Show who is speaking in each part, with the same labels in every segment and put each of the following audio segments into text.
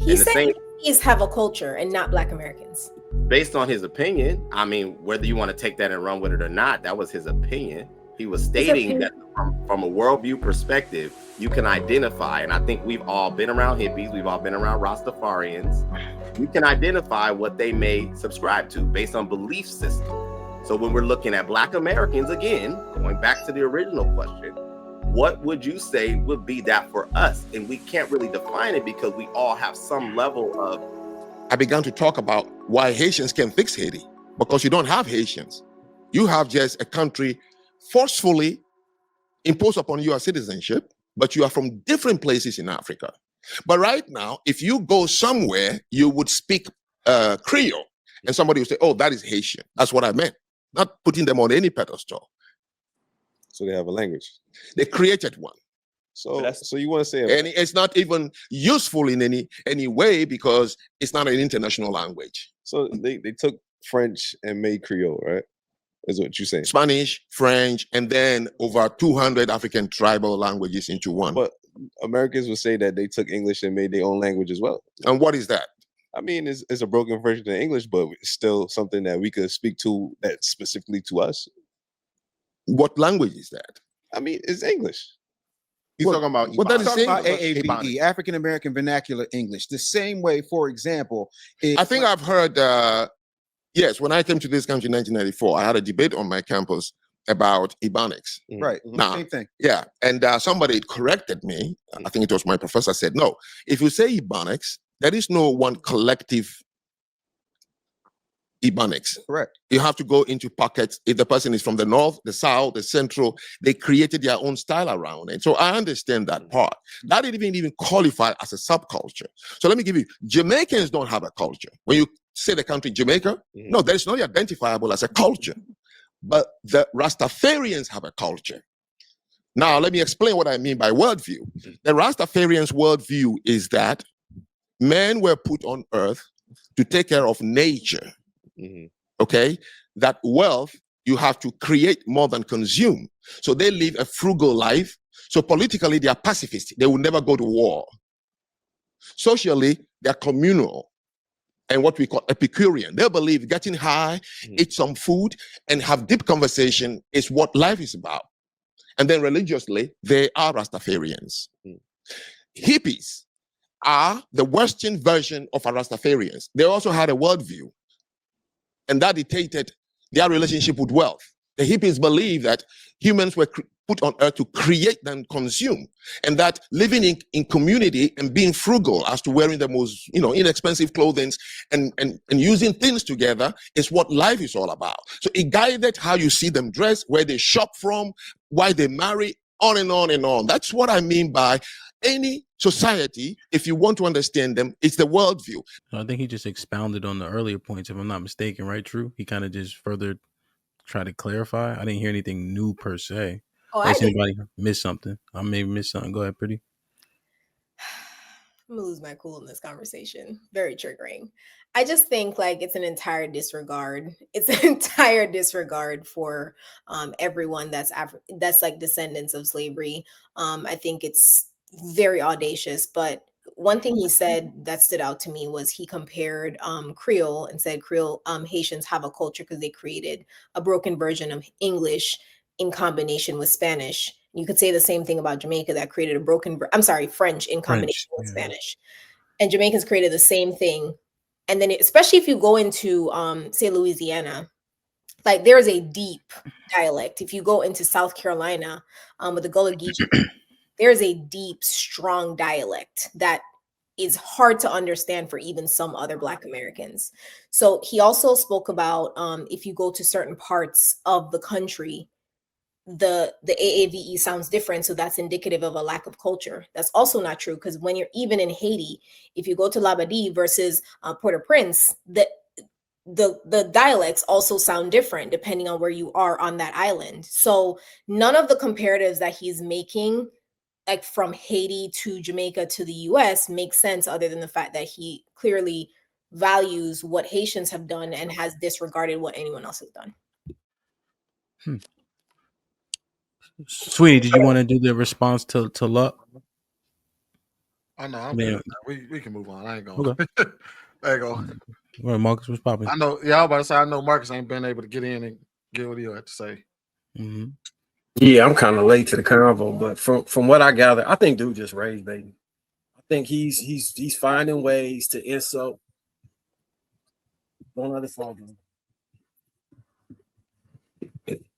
Speaker 1: He
Speaker 2: And the
Speaker 1: said
Speaker 2: same,
Speaker 1: Hippies have a culture and not Black Americans.
Speaker 2: based on his opinion, I mean, whether you want to take that and run with it or not, that was his opinion. He was stating that from a worldview perspective, you can identify, and I think we've all been around hippies, we've all been around Rastafarians. You can identify what they may subscribe to based on belief system. So when we're looking at Black Americans, again, going back to the original question, what would you say would be that for us? And we can't really define it because we all have some level of.
Speaker 3: I began to talk about why Haitians can fix Haiti, because you don't have Haitians. You have just a country forcefully imposed upon you a citizenship, but you are from different places in Africa. But right now, if you go somewhere, you would speak Creole, and somebody would say, oh, that is Haitian. That's what I meant. Not putting them on any pedestal.
Speaker 4: So they have a language.
Speaker 3: They created one.
Speaker 4: So you want to say,
Speaker 3: and it's not even useful in any way because it's not an international language.
Speaker 4: So they took French and made Creole, right? Is what you're saying?
Speaker 3: Spanish, French, and then over 200 African tribal languages into one.
Speaker 4: But Americans would say that they took English and made their own language as well.
Speaker 3: And what is that?
Speaker 4: I mean, it's a broken version of English, but it's still something that we could speak to that's specifically to us.
Speaker 3: What language is that?
Speaker 4: I mean, it's English.
Speaker 5: He's talking about
Speaker 3: what that is
Speaker 5: talking
Speaker 3: saying
Speaker 5: about AAVE, African American Vernacular English. The same way, for example,
Speaker 3: I think I've heard. Yes, when I came to this country in 1994, I had a debate on my campus about Ebonics.
Speaker 5: Right.
Speaker 3: Now,
Speaker 5: same thing.
Speaker 3: Yeah, and somebody corrected me. I think it was my professor said, no, if you say Ebonics, there is no one collective Ebonics.
Speaker 5: Correct.
Speaker 3: You have to go into pockets. If the person is from the north, the south, the central, they created their own style around it. So I understand that part. That didn't even qualify as a subculture. So let me give you, Jamaicans don't have a culture. When you say the country Jamaica, no, that is not identifiable as a culture. But the Rastafarians have a culture. Now, let me explain what I mean by worldview. The Rastafarians' worldview is that men were put on earth to take care of nature. Okay, that wealth you have to create more than consume. So they live a frugal life. So politically, they are pacifists. They will never go to war. Socially, they are communal and what we call Epicurean. They believe getting high, eat some food, and have deep conversation is what life is about. And then religiously, they are Rastafarians. Hippies are the Western version of a Rastafarians. They also had a worldview. And that dictated their relationship with wealth. The hippies believe that humans were put on earth to create and consume, and that living in community and being frugal as to wearing the most inexpensive clothing and using things together is what life is all about. So it guided how you see them dress, where they shop from, why they marry, on and on and on. That's what I mean by any society, if you want to understand them, it's the worldview.
Speaker 6: I think he just expounded on the earlier points, if I'm not mistaken, right, True? He kind of just further tried to clarify. I didn't hear anything new per se. Unless anybody missed something. I may miss something. Go ahead, Pretty.
Speaker 1: I'm gonna lose my cool in this conversation. Very triggering. I just think like it's an entire disregard. It's an entire disregard for everyone that's like descendants of slavery. I think it's very audacious, but one thing he said that stood out to me was he compared Creole and said Creole Haitians have a culture because they created a broken version of English in combination with Spanish. You could say the same thing about Jamaica that created a French in combination with Spanish. And Jamaicans created the same thing. And then especially if you go into say Louisiana, like there's a deep dialect. If you go into South Carolina with the Gullah Geechee, there's a deep, strong dialect that is hard to understand for even some other Black Americans. So he also spoke about if you go to certain parts of the country, the AAVE sounds different. So that's indicative of a lack of culture. That's also not true, because when you're even in Haiti, if you go to Labadie versus Port-au-Prince, the dialects also sound different depending on where you are on that island. So none of the comparatives that he's making, like from Haiti to Jamaica to the US, makes sense other than the fact that he clearly values what Haitians have done and has disregarded what anyone else has done.
Speaker 6: Sweetie, did you want to do the response to Luck?
Speaker 7: Oh no, I'm
Speaker 6: Man,
Speaker 7: good. We can move on. I ain't going.
Speaker 6: okay.
Speaker 7: There you go.
Speaker 6: Well, Marcus, what's popping?
Speaker 7: I know. Yeah, I was about to say. I know Marcus ain't been able to get in and get what he had to say.
Speaker 6: Mm-hmm.
Speaker 8: Yeah, I'm kind of late to the convo, but from what I gather, I think dude just rage baiting. I think he's finding ways to insult one other phone.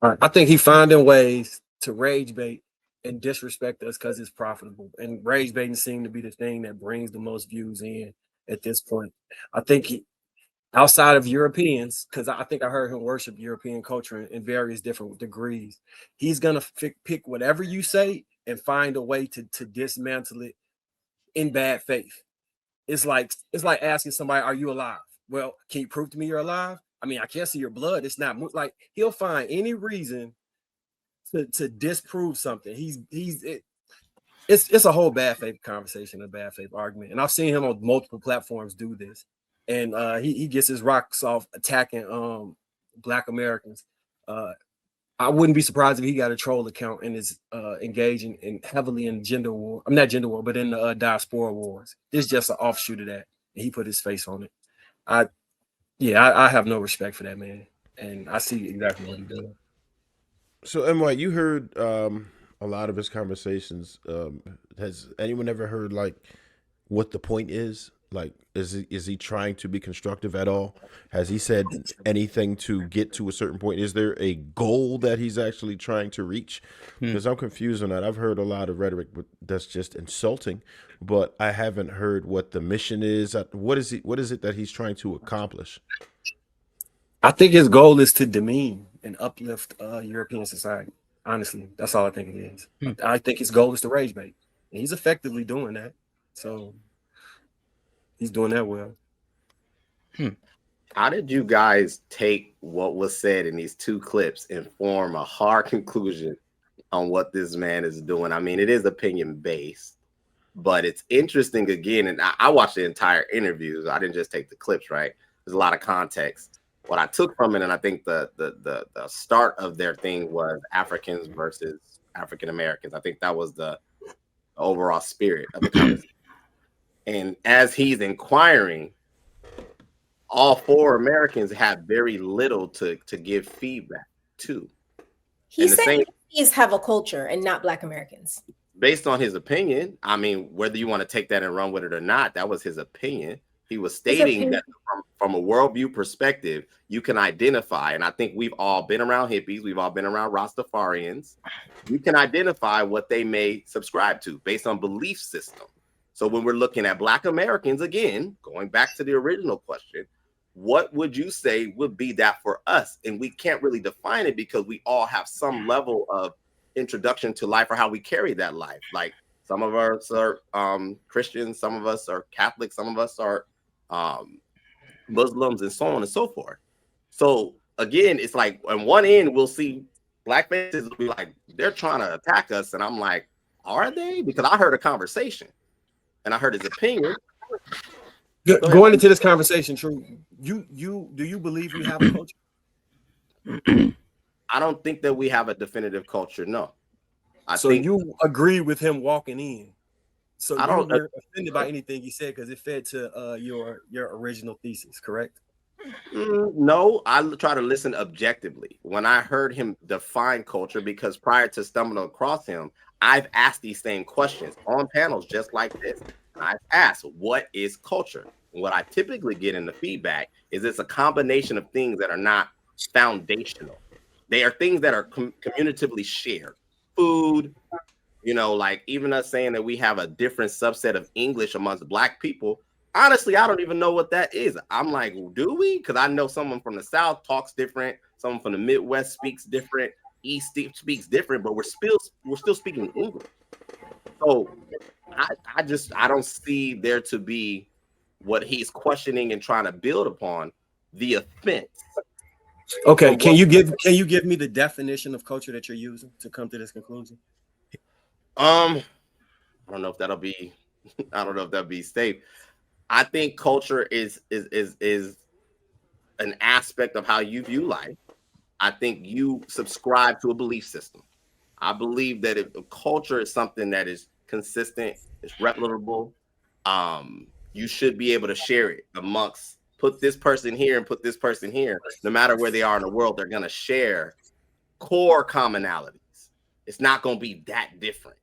Speaker 8: I think he's finding ways to rage bait and disrespect us because it's profitable. And rage baiting seems to be the thing that brings the most views in at this point. I think outside of Europeans, because I think I heard him worship European culture in various different degrees, he's gonna pick whatever you say and find a way to dismantle it in bad faith. It's like asking somebody, "Are you alive?" Well, can you prove to me you're alive? I mean, I can't see your blood. It's not like he'll find any reason to disprove something. It's a whole bad faith conversation, a bad faith argument, and I've seen him on multiple platforms do this. And he gets his rocks off attacking Black Americans. I wouldn't be surprised if he got a troll account and is engaging in heavily in gender war. I'm not gender war, but in the diaspora wars. It's just an offshoot of that. And he put his face on it. I have no respect for that man, and I see exactly what he's doing.
Speaker 4: So, MY, you heard a lot of his conversations. Has anyone ever heard like what the point is? Like, is he trying to be constructive at all? Has he said anything to get to a certain point? Is there a goal that he's actually trying to reach? Because I'm confused on that. I've heard a lot of rhetoric that's just insulting, but I haven't heard what the mission is. What is it that he's trying to accomplish?
Speaker 8: I think his goal is to demean and uplift European society. Honestly, that's all I think it is. I think his goal is to rage bait. And he's effectively doing that. So he's doing that well.
Speaker 2: How did you guys take what was said in these two clips and form a hard conclusion on what this man is doing? I mean, it is opinion based, but it's interesting again. And I watched the entire interviews. I didn't just take the clips, right? There's a lot of context. What I took from it, and I think the start of their thing was Africans versus African Americans. I think that was the overall spirit of the conversation. And as he's inquiring, all four Americans have very little to give feedback to.
Speaker 1: He said he's have a culture and not Black Americans.
Speaker 2: Based on his opinion, I mean, whether you want to take that and run with it or not, that was his opinion. He was stating that from a worldview perspective, you can identify, and I think we've all been around hippies, we've all been around Rastafarians. You can identify what they may subscribe to based on belief system. So when we're looking at Black Americans, again, going back to the original question, what would you say would be that for us? And we can't really define it because we all have some level of introduction to life or how we carry that life. Like some of us are Christians, some of us are Catholic, some of us are Muslims, and so on and so forth. So again, it's like on one end, we'll see Black faces will be like, they're trying to attack us. And I'm like, are they? Because I heard a conversation and I heard his opinion.
Speaker 8: Going into this conversation, True, do you believe we have a culture?
Speaker 2: I don't think that we have a definitive culture. No. I
Speaker 8: think you agree with him walking in. So
Speaker 2: I don't
Speaker 8: you're offended by anything he said because it fed to your original thesis, correct?
Speaker 2: No, I try to listen objectively. When I heard him define culture, because prior to stumbling across him, I've asked these same questions on panels just like this. And I've asked, what is culture? And what I typically get in the feedback is it's a combination of things that are not foundational. They are things that are communicatively shared. Food, you know, like even us saying that we have a different subset of English amongst Black people. Honestly, I don't even know what that is. I'm like, do we? Because I know someone from the South talks different. Someone from the Midwest speaks different. East speaks different, but we're still speaking English. So I don't see there to be what he's questioning and trying to build upon, the offense.
Speaker 8: Okay, can you give me the definition of culture that you're using to come to this conclusion?
Speaker 2: I don't know if that'll be safe. I think culture is an aspect of how you view life. I think you subscribe to a belief system. I believe that if a culture is something that is consistent, it's replicable, you should be able to share it amongst, put this person here and put this person here. No matter where they are in the world, they're going to share core commonalities. It's not going to be that different.